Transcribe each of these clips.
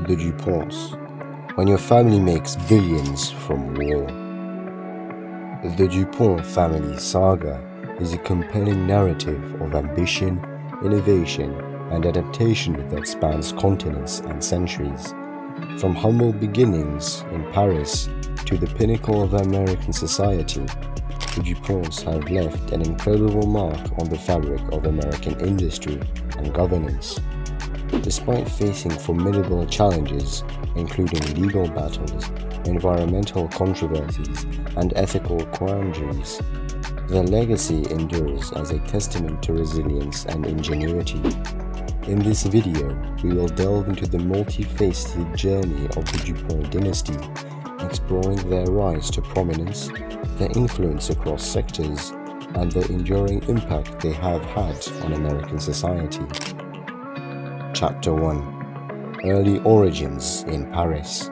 The DuPonts. When your family makes billions from war. The DuPont family saga is a compelling narrative of ambition, innovation, and adaptation that spans continents and centuries. From humble beginnings in Paris to the pinnacle of American society, the DuPonts have left an incredible mark on the fabric of American industry and governance. Despite facing formidable challenges, including legal battles, environmental controversies, and ethical quandaries, their legacy endures as a testament to resilience and ingenuity. In this video, we will delve into the multifaceted journey of the DuPont dynasty, exploring their rise to prominence, their influence across sectors, and the enduring impact they have had on American society. Chapter 1: Early Origins in Paris.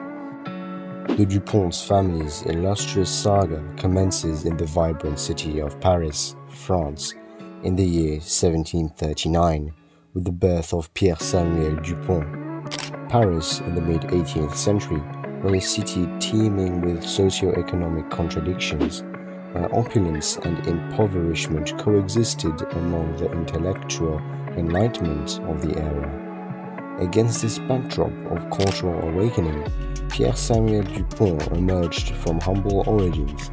The DuPont family's illustrious saga commences in the vibrant city of Paris, France, in the year 1739, with the birth of Pierre Samuel DuPont. Paris, in the mid-18th century, was a city teeming with socio-economic contradictions, where opulence and impoverishment coexisted among the intellectual enlightenment of the era. Against this backdrop of cultural awakening, Pierre Samuel DuPont emerged from humble origins,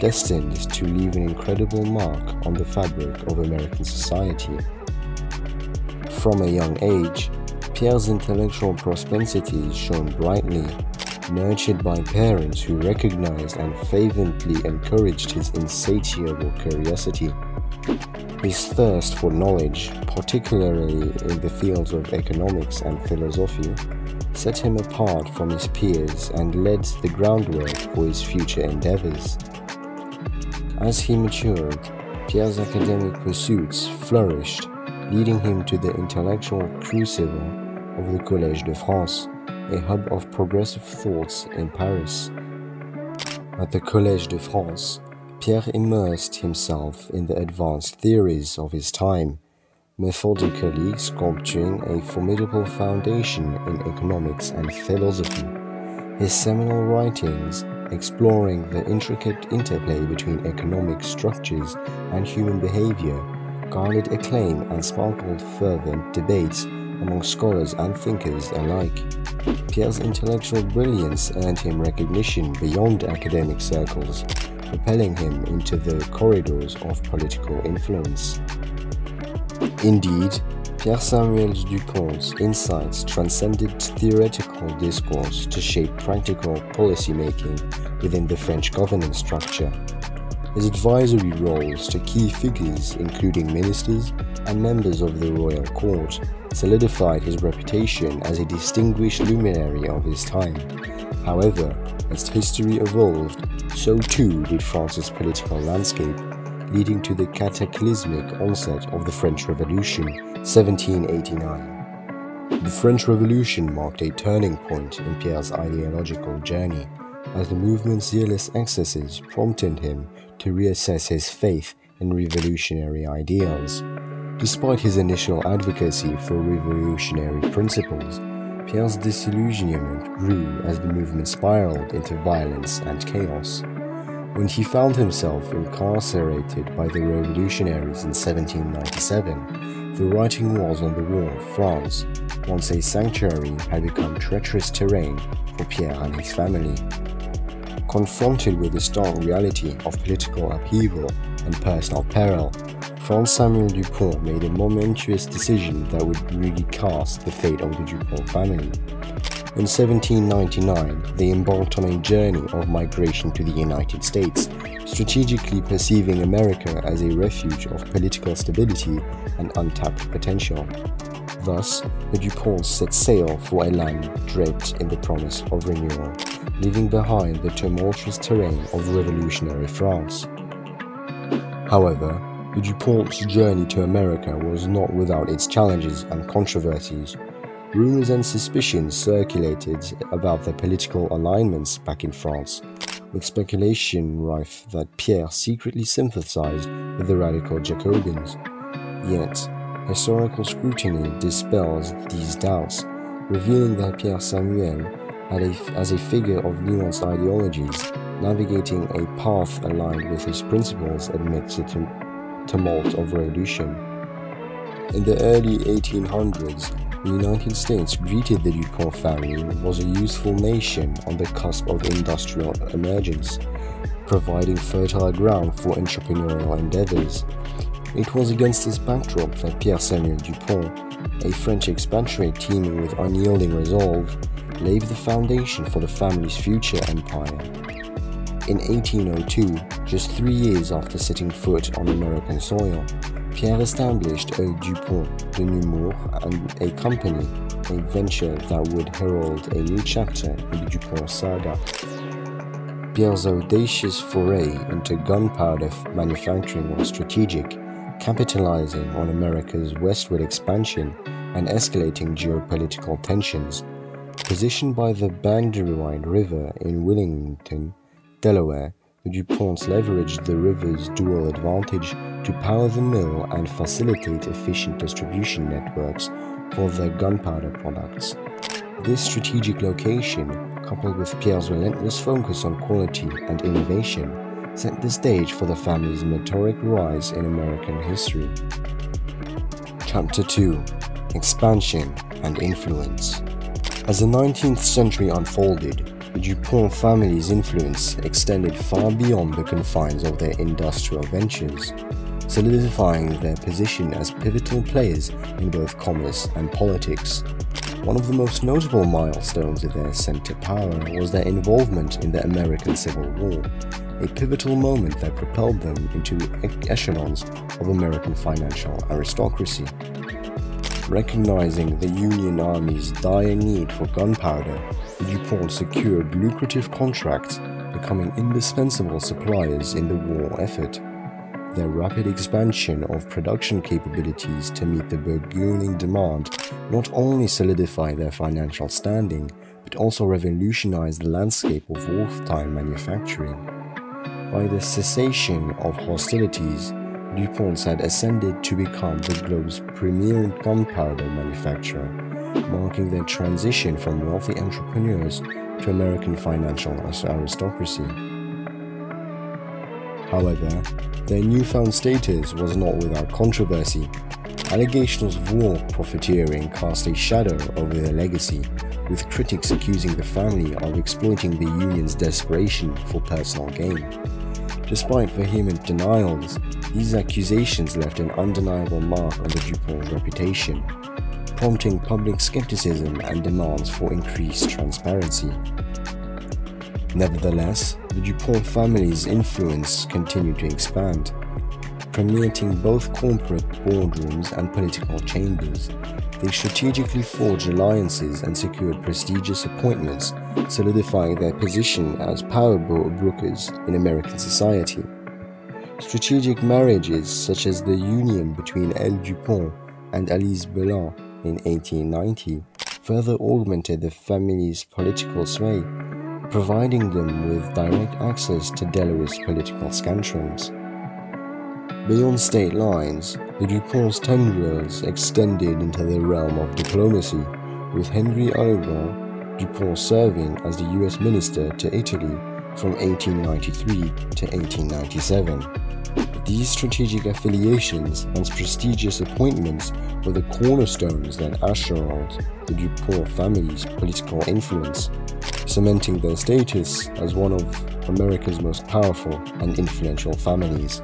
destined to leave an incredible mark on the fabric of American society. From a young age, Pierre's intellectual propensities shone brightly, nurtured by parents who recognized and fervently encouraged his insatiable curiosity. His thirst for knowledge, particularly in the fields of economics and philosophy, set him apart from his peers and laid the groundwork for his future endeavors. As he matured, Pierre's academic pursuits flourished, leading him to the intellectual crucible of the Collège de France, a hub of progressive thoughts in Paris. At the Collège de France, Pierre immersed himself in the advanced theories of his time, methodically sculpturing a formidable foundation in economics and philosophy. His seminal writings, exploring the intricate interplay between economic structures and human behavior, garnered acclaim and sparkled fervent debates among scholars and thinkers alike. Pierre's intellectual brilliance earned him recognition beyond academic circles, propelling him into the corridors of political influence. Indeed, Pierre Samuel DuPont's insights transcended theoretical discourse to shape practical policymaking within the French governance structure. His advisory roles to key figures, including ministers and members of the royal court, solidified his reputation as a distinguished luminary of his time. However, as history evolved, so too did France's political landscape, leading to the cataclysmic onset of the French Revolution, 1789. The French Revolution marked a turning point in Pierre's ideological journey, as the movement's zealous excesses prompted him to reassess his faith in revolutionary ideals. Despite his initial advocacy for revolutionary principles, Pierre's disillusionment grew as the movement spiraled into violence and chaos. When he found himself incarcerated by the revolutionaries in 1797, the writing was on the wall of France. Once a sanctuary had become treacherous terrain for Pierre and his family. Confronted with the stark reality of political upheaval and personal peril, Franz Samuel DuPont made a momentous decision that would really cast the fate of the DuPont family. In 1799, they embarked on a journey of migration to the United States, strategically perceiving America as a refuge of political stability and untapped potential. Thus, the DuPonts set sail for a land draped in the promise of renewal, leaving behind the tumultuous terrain of revolutionary France. However, the DuPonts' journey to America was not without its challenges and controversies. Rumors and suspicions circulated about their political alignments back in France, with speculation rife that Pierre secretly sympathized with the radical Jacobins. Yet, historical scrutiny dispels these doubts, revealing that Pierre Samuel as a figure of nuanced ideologies, navigating a path aligned with his principles amidst the tumult of revolution. In the early 1800s, the United States greeted the DuPont family was a useful nation on the cusp of industrial emergence, providing fertile ground for entrepreneurial endeavors. It was against this backdrop that Pierre-Samuel DuPont, a French expatriate teeming with unyielding resolve, laid the foundation for the family's future empire. In 1802, just 3 years after setting foot on American soil, Pierre established a DuPont de Nemours and a company, a venture that would herald a new chapter in the DuPont saga. Pierre's audacious foray into gunpowder manufacturing was strategic, capitalizing on America's westward expansion and escalating geopolitical tensions. Positioned by the Brandywine River in Wilmington, Delaware, the DuPonts leveraged the river's dual advantage to power the mill and facilitate efficient distribution networks for their gunpowder products. This strategic location, coupled with Pierre's relentless focus on quality and innovation, set the stage for the family's meteoric rise in American history. Chapter 2: Expansion and Influence. As the 19th century unfolded, the DuPont family's influence extended far beyond the confines of their industrial ventures, solidifying their position as pivotal players in both commerce and politics. One of the most notable milestones of their ascent to power was their involvement in the American Civil War, a pivotal moment that propelled them into echelons of American financial aristocracy. Recognizing the Union Army's dire need for gunpowder, the DuPont secured lucrative contracts, becoming indispensable suppliers in the war effort. Their rapid expansion of production capabilities to meet the burgeoning demand not only solidified their financial standing, but also revolutionized the landscape of wartime manufacturing. By the cessation of hostilities, DuPont had ascended to become the globe's premier gunpowder manufacturer, marking their transition from wealthy entrepreneurs to American financial aristocracy. However, their newfound status was not without controversy. Allegations of war profiteering cast a shadow over their legacy, with critics accusing the family of exploiting the Union's desperation for personal gain. Despite vehement denials, these accusations left an undeniable mark on the DuPont's reputation, prompting public skepticism and demands for increased transparency. Nevertheless, the DuPont family's influence continued to expand, permeating both corporate boardrooms and political chambers. They strategically forged alliances and secured prestigious appointments, solidifying their position as power brokers in American society. Strategic marriages such as the union between L. DuPont and Alice Belin in 1890 further augmented the family's political sway, providing them with direct access to Delaware's political scantrons. Beyond state lines, the DuPont's tendrils extended into the realm of diplomacy, with Henry Oliver DuPont serving as the U.S. Minister to Italy from 1893 to 1897. These strategic affiliations and prestigious appointments were the cornerstones that ushered the DuPont family's political influence, cementing their status as one of America's most powerful and influential families.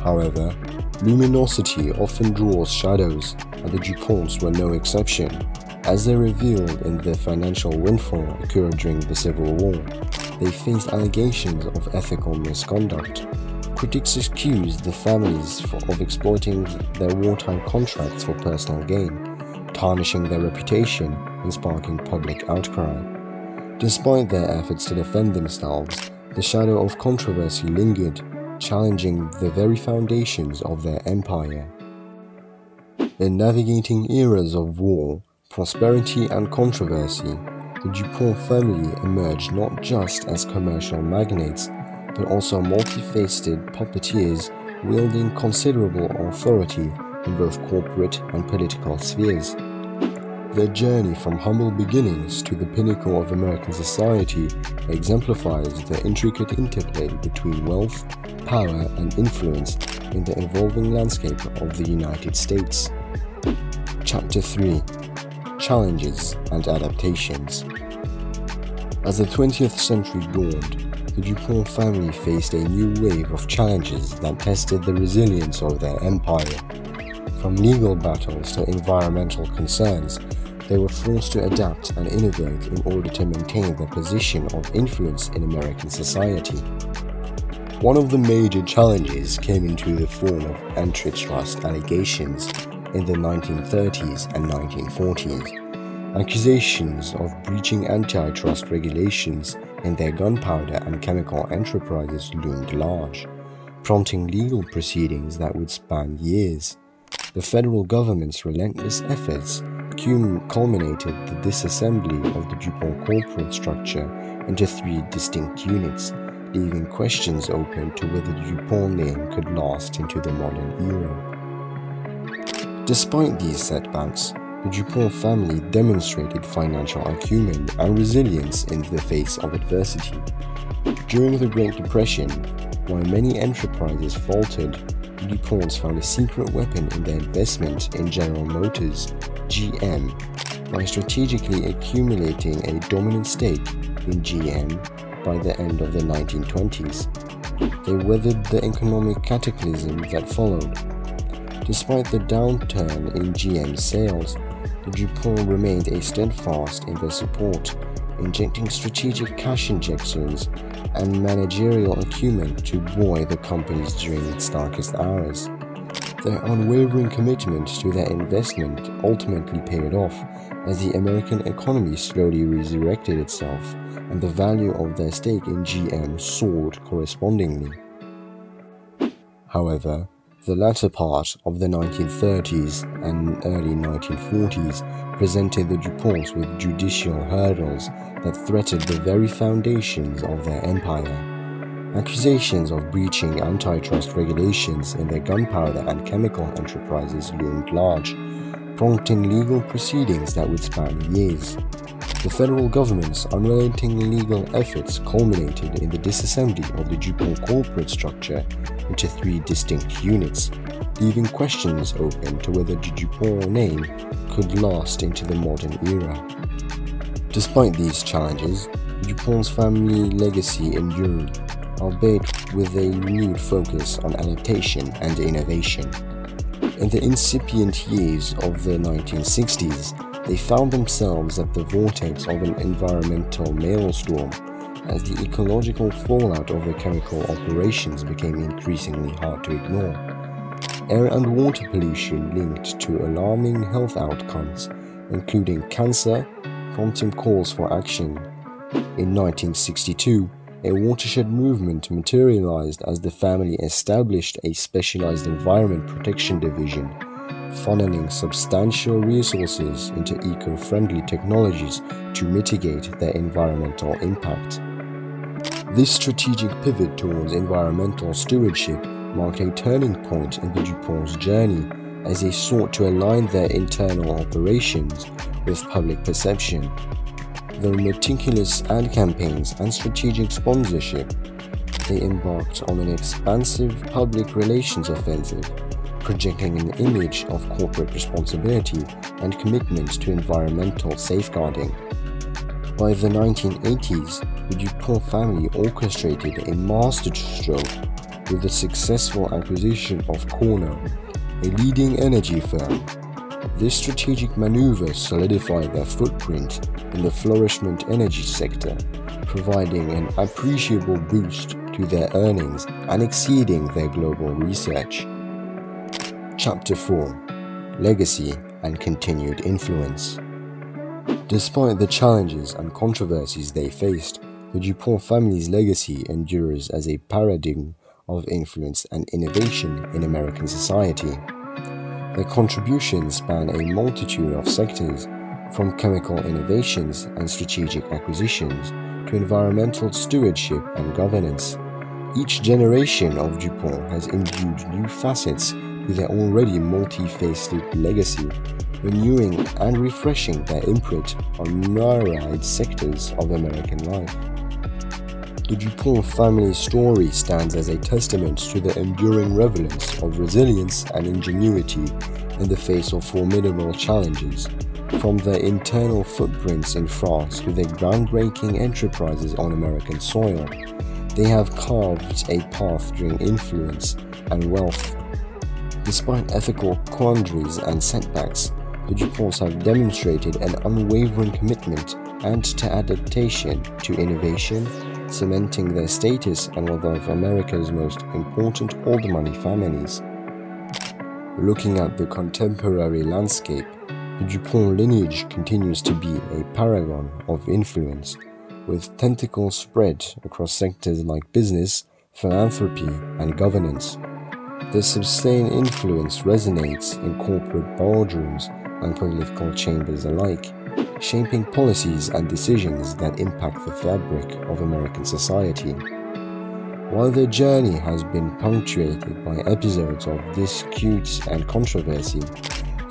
However, luminosity often draws shadows, and the DuPonts were no exception, as they revealed in their financial windfall occurred during the Civil War. They faced allegations of ethical misconduct. Critics accused the families of exploiting their wartime contracts for personal gain, tarnishing their reputation and sparking public outcry. Despite their efforts to defend themselves, the shadow of controversy lingered, challenging the very foundations of their empire. In navigating eras of war, prosperity and controversy, the DuPont family emerged not just as commercial magnates, but also multifaceted puppeteers wielding considerable authority in both corporate and political spheres. Their journey from humble beginnings to the pinnacle of American society exemplifies the intricate interplay between wealth, power, and influence in the evolving landscape of the United States. Chapter 3: Challenges and Adaptations. As the 20th century dawned, the DuPont family faced a new wave of challenges that tested the resilience of their empire. From legal battles to environmental concerns, they were forced to adapt and innovate in order to maintain their position of influence in American society. One of the major challenges came into the form of antitrust allegations in the 1930s and 1940s. Accusations of breaching antitrust regulations in their gunpowder and chemical enterprises loomed large, prompting legal proceedings that would span years. The federal government's relentless efforts culminated the disassembly of the DuPont corporate structure into 3 distinct units, leaving questions open to whether the DuPont name could last into the modern era. Despite these setbacks, the DuPont family demonstrated financial acumen and resilience in the face of adversity. During the Great Depression, while many enterprises faltered, the DuPonts found a secret weapon in their investment in General Motors, GM, by strategically accumulating a dominant stake in GM by the end of the 1920s. They weathered the economic cataclysm that followed. Despite the downturn in GM sales, the DuPont remained steadfast in their support, injecting strategic cash injections and managerial acumen to buoy the companies during its darkest hours. Their unwavering commitment to their investment ultimately paid off as the American economy slowly resurrected itself and the value of their stake in GM soared correspondingly. However, the latter part of the 1930s and early 1940s presented the DuPonts with judicial hurdles that threatened the very foundations of their empire. Accusations of breaching antitrust regulations in their gunpowder and chemical enterprises loomed large, prompting legal proceedings that would span years. The federal government's unrelenting legal efforts culminated in the disassembly of the DuPont corporate structure into 3 distinct units, leaving questions open to whether the DuPont name could last into the modern era. Despite these challenges, the DuPont's family legacy endured, albeit with a renewed focus on adaptation and innovation. In the incipient years of the 1960s, they found themselves at the vortex of an environmental maelstrom as the ecological fallout of their chemical operations became increasingly hard to ignore. Air and water pollution linked to alarming health outcomes, including cancer, prompting calls for action. In 1962, a watershed movement materialized as the family established a specialized environment protection division, funneling substantial resources into eco-friendly technologies to mitigate their environmental impact. This strategic pivot towards environmental stewardship marked a turning point in the DuPont's journey as they sought to align their internal operations with public perception. Through meticulous ad campaigns and strategic sponsorship, they embarked on an expansive public relations offensive, projecting an image of corporate responsibility and commitment to environmental safeguarding. By the 1980s, the DuPont family orchestrated a masterstroke with the successful acquisition of Cornell, a leading energy firm. This strategic maneuver solidified their footprint in the flourishing energy sector, providing an appreciable boost to their earnings and exceeding their global research. Chapter 4: Legacy and Continued Influence. Despite the challenges and controversies they faced, the DuPont family's legacy endures as a paradigm of influence and innovation in American society. Their contributions span a multitude of sectors, from chemical innovations and strategic acquisitions to environmental stewardship and governance. Each generation of DuPont has imbued new facets to their already multifaceted legacy, renewing and refreshing their imprint on myriad sectors of American life. The DuPont family's story stands as a testament to the enduring relevance of resilience and ingenuity in the face of formidable challenges, from their internal footprints in France to their groundbreaking enterprises on American soil. They have carved a path during influence and wealth. Despite ethical quandaries and setbacks, the DuPonts have demonstrated an unwavering commitment and to adaptation to innovation, cementing their status as one of America's most important old money families. Looking at the contemporary landscape, the DuPont lineage continues to be a paragon of influence, with tentacles spread across sectors like business, philanthropy, and governance. Their sustained influence resonates in corporate boardrooms and political chambers alike, shaping policies and decisions that impact the fabric of American society. While their journey has been punctuated by episodes of dispute and controversy,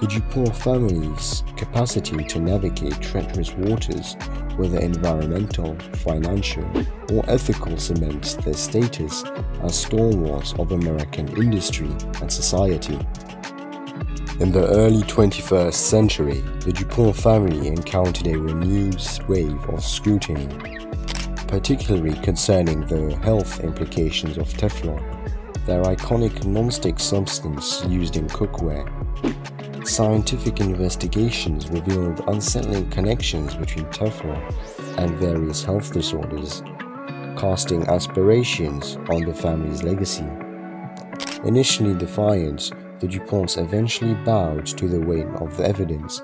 the DuPont family's capacity to navigate treacherous waters, whether environmental, financial, or ethical, cements their status as stalwarts of American industry and society. In the early 21st century, the DuPont family encountered a renewed wave of scrutiny, particularly concerning the health implications of Teflon, their iconic non-stick substance used in cookware. Scientific investigations revealed unsettling connections between Teflon and various health disorders, casting aspersions on the family's legacy. Initially defiant, the DuPonts eventually bowed to the weight of the evidence,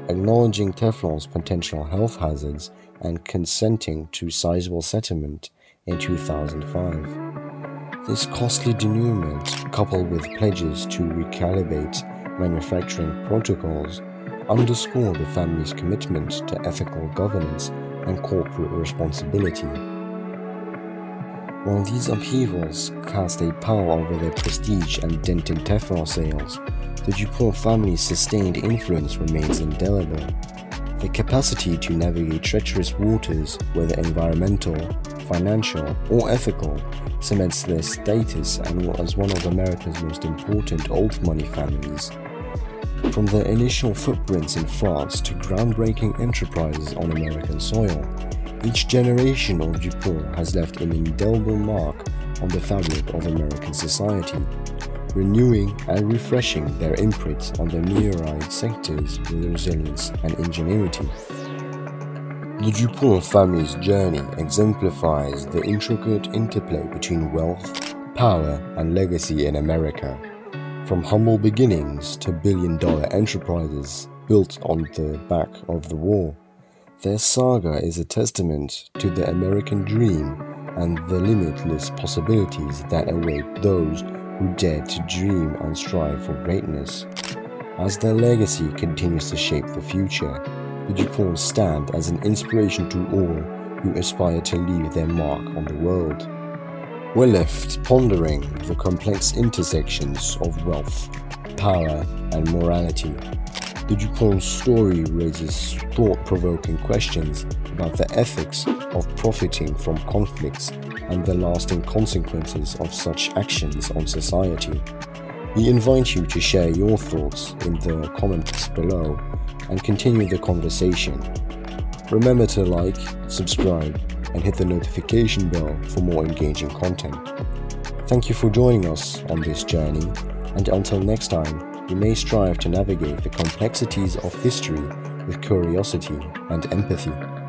acknowledging Teflon's potential health hazards and consenting to sizable settlement in 2005. This costly denouement, coupled with pledges to recalibrate manufacturing protocols, underscore the family's commitment to ethical governance and corporate responsibility. While these upheavals cast a pall over their prestige and dented Teflon sales, the DuPont family's sustained influence remains indelible. Their capacity to navigate treacherous waters, whether environmental, financial, or ethical, cements their status as one of America's most important old money families. From their initial footprints in France to groundbreaking enterprises on American soil, each generation of DuPont has left an indelible mark on the fabric of American society, renewing and refreshing their imprint on the myriad sectors with resilience and ingenuity. The DuPont family's journey exemplifies the intricate interplay between wealth, power, and legacy in America. From humble beginnings to billion-dollar enterprises built on the back of the war, their saga is a testament to the American dream and the limitless possibilities that await those who dare to dream and strive for greatness. As their legacy continues to shape the future, the DuPonts stand as an inspiration to all who aspire to leave their mark on the world. We're left pondering the complex intersections of wealth, power, and morality. The DuPont story raises thought-provoking questions about the ethics of profiting from conflicts and the lasting consequences of such actions on society. We invite you to share your thoughts in the comments below and continue the conversation. Remember to like, subscribe, and hit the notification bell for more engaging content. Thank you for joining us on this journey, and until next time, we may strive to navigate the complexities of history with curiosity and empathy.